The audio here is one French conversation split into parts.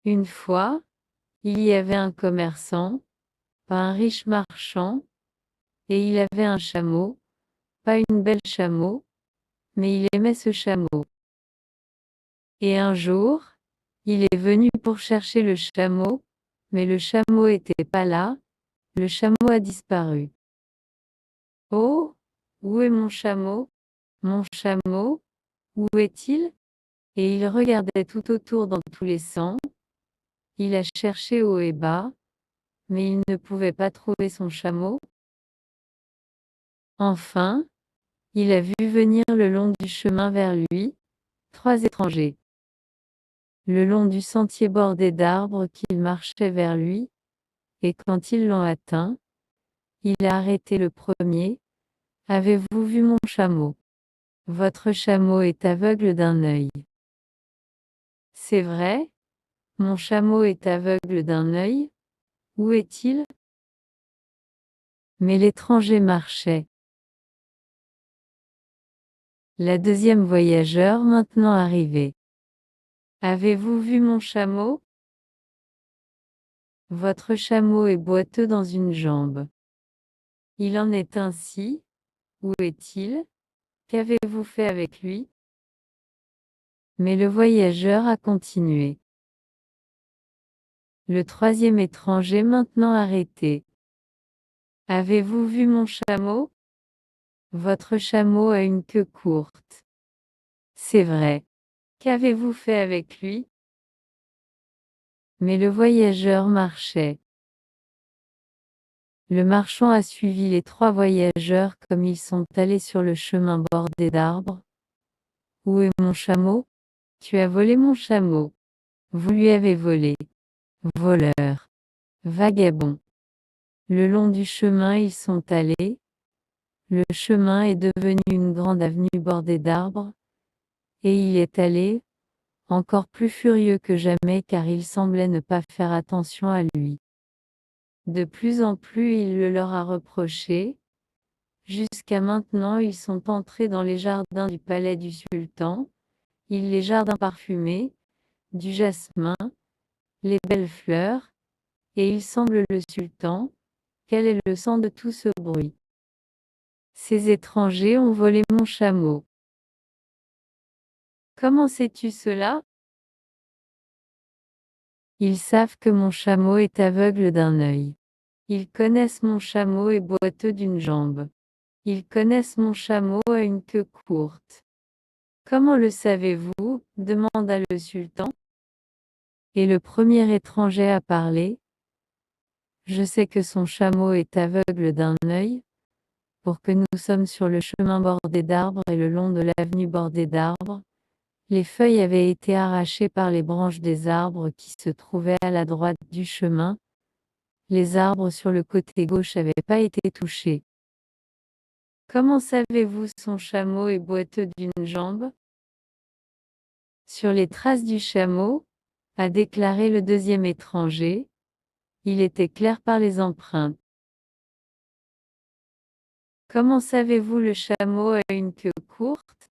Une fois, il y avait un commerçant, pas un riche marchand, et il avait un chameau, pas une belle chameau, mais il aimait ce chameau. Et un jour, il est venu pour chercher le chameau, mais le chameau était pas là, le chameau a disparu. Oh, où est mon chameau? Mon chameau, où est-il? Et il regardait tout autour dans tous les sens, il a cherché haut et bas, mais il ne pouvait pas trouver son chameau. Enfin, il a vu venir le long du chemin vers lui, 3 étrangers. Le long du sentier bordé d'arbres qu'ils marchaient vers lui, et quand ils l'ont atteint, il a arrêté le premier. Avez-vous vu mon chameau? Votre chameau est aveugle d'un œil. C'est vrai? Mon chameau est aveugle d'un œil? Où est-il? Mais l'étranger marchait. La deuxième voyageur maintenant arrivée. Avez-vous vu mon chameau? Votre chameau est boiteux dans une jambe. Il en est ainsi. Où est-il? Qu'avez-vous fait avec lui? Mais le voyageur a continué. Le troisième étranger maintenant arrêté. Avez-vous vu mon chameau? Votre chameau a une queue courte. C'est vrai. Qu'avez-vous fait avec lui? Mais le voyageur marchait. Le marchand a suivi les 3 voyageurs comme ils sont allés sur le chemin bordé d'arbres. Où est mon chameau? Tu as volé mon chameau. Vous lui avez volé. Voleur. Vagabond. Le long du chemin ils sont allés. Le chemin est devenu une grande avenue bordée d'arbres. Et il est allé, encore plus furieux que jamais car il semblait ne pas faire attention à lui. De plus en plus il le leur a reproché. Jusqu'à maintenant ils sont entrés dans les jardins du palais du sultan, les jardins parfumés, du jasmin, les belles fleurs, et il semble le sultan, quel est le sens de tout ce bruit? Ces étrangers ont volé mon chameau. Comment sais-tu cela? Ils savent que mon chameau est aveugle d'un œil. Ils connaissent mon chameau est boiteux d'une jambe. Ils connaissent mon chameau a une queue courte. Comment le savez-vous? Demanda le sultan. Et le premier étranger a parlé. Je sais que son chameau est aveugle d'un œil, pour que nous sommes sur le chemin bordé d'arbres et le long de l'avenue bordée d'arbres. Les feuilles avaient été arrachées par les branches des arbres qui se trouvaient à la droite du chemin. Les arbres sur le côté gauche n'avaient pas été touchés. Comment savez-vous son chameau est boiteux d'une jambe? Sur les traces du chameau, a déclaré le deuxième étranger, il était clair par les empreintes. Comment savez-vous le chameau a une queue courte?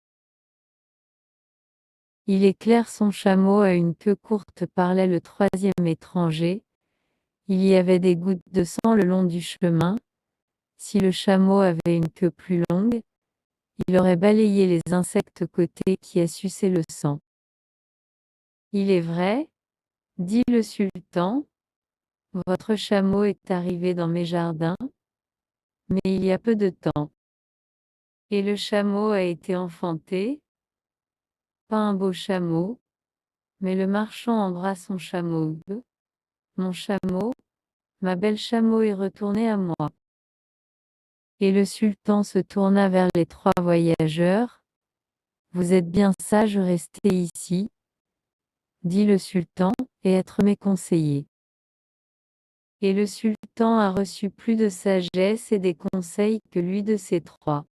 Il est clair son chameau a une queue courte parlait le troisième étranger. Il y avait des gouttes de sang le long du chemin. Si le chameau avait une queue plus longue, il aurait balayé les insectes côtés qui a sucé le sang. Il est vrai, dit le sultan, votre chameau est arrivé dans mes jardins, mais il y a peu de temps. Et le chameau a été enfanté, pas un beau chameau, mais le marchand embrasse son chameau. Mon chameau, ma belle chameau est retournée à moi. Et le sultan se tourna vers les 3 voyageurs. Vous êtes bien sages restez ici, dit le sultan, et être mes conseillers. Et le sultan a reçu plus de sagesse et des conseils que lui de ces 3.